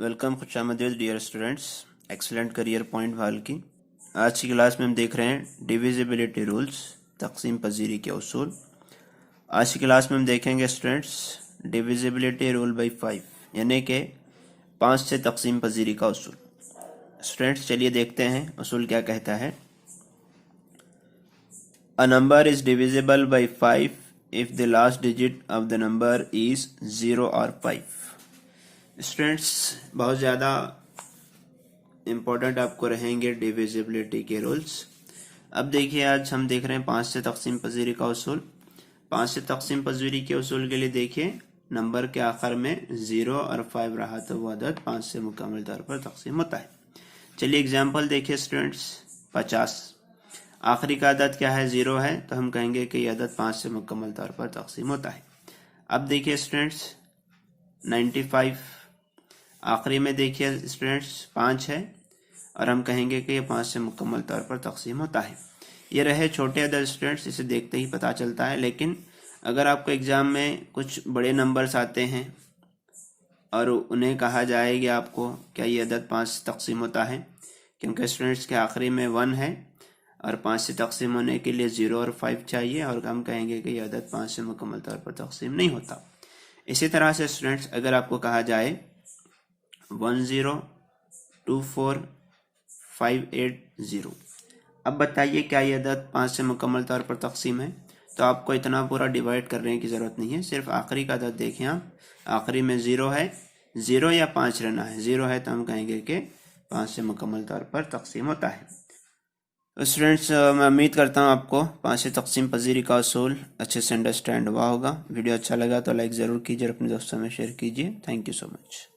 Welcome, खुश आमदीद dear students. Excellent career point वाल की आज की क्लास में हम देख रहे हैं डिविजिबिलिटी रूल्स, तकसीम पजीरी के उसूल। आज की क्लास में हम देखेंगे स्टूडेंट्स डिविजिबिलिटी रूल बाई 5 यानी कि 5 से तकसीम पजीरी का उसूल। स्टूडेंट्स चलिए देखते हैं उसूल क्या कहता है। A number is divisible by 5 if the last digit of the number is 0 और 5। स्टूडेंट्स बहुत ज़्यादा इम्पोर्टेंट आपको रहेंगे डिविजिबिलिटी के रूल्स। अब देखिए आज हम देख रहे हैं 5 से तकसीम पजीरी का उसूल। 5 से तकसीम पजीरी के उसूल के लिए देखिए नंबर के आखिर में 0 और 5 रहा तो वो अदद 5 से मुकम्मल तौर पर तकसीम होता है। चलिए एग्जाम्पल देखिए स्टूडेंट्स। 50 आखिरी का अदद क्या है, 0 है, तो हम कहेंगे कि यह अदद 5 से मुकम्मल तौर पर तकसीम होता है। अब देखिए स्टूडेंट्स 95 आखिरी में देखिए स्टूडेंट्स 5 है और हम कहेंगे कि ये 5 से मुकम्मल तौर पर तकसीम होता है। ये रहे छोटे अदद स्टूडेंट्स, इसे देखते ही पता चलता है। लेकिन अगर आपको एग्ज़ाम में कुछ बड़े नंबर्स आते हैं और उन्हें कहा जाएगी आपको क्या ये अदद 5 से तकसीम होता है, क्योंकि स्टूडेंट्स के आखिरी में 1 है और 5 से तकसीम होने के लिए 0 और 5 चाहिए, और हम कहेंगे कि यह अदद 5 से मुकम्मल तौर पर तकसीम नहीं होता। इसी तरह से स्टूडेंट्स अगर आपको कहा जाए 1024580, अब बताइए क्या ये अदद 5 से मुकम्मल तौर पर तकसीम है? तो आपको इतना पूरा डिवाइड करने की ज़रूरत नहीं है, सिर्फ आखिरी का अदद देखें आप। आखिरी में 0 है, 0 या 5 रहना है। 0 है तो हम कहेंगे कि 5 से मुकम्मल तौर पर तकसीम होता है। तो स्टूडेंट्स मैं उम्मीद करता हूँ आपको 5 से तकसीम पजीरी का उसूल अच्छे से अंडरस्टैंड हुआ होगा। वीडियो अच्छा लगा तो लाइक ज़रूर कीजिए और अपने दोस्तों में शेयर कीजिए। Thank you so much.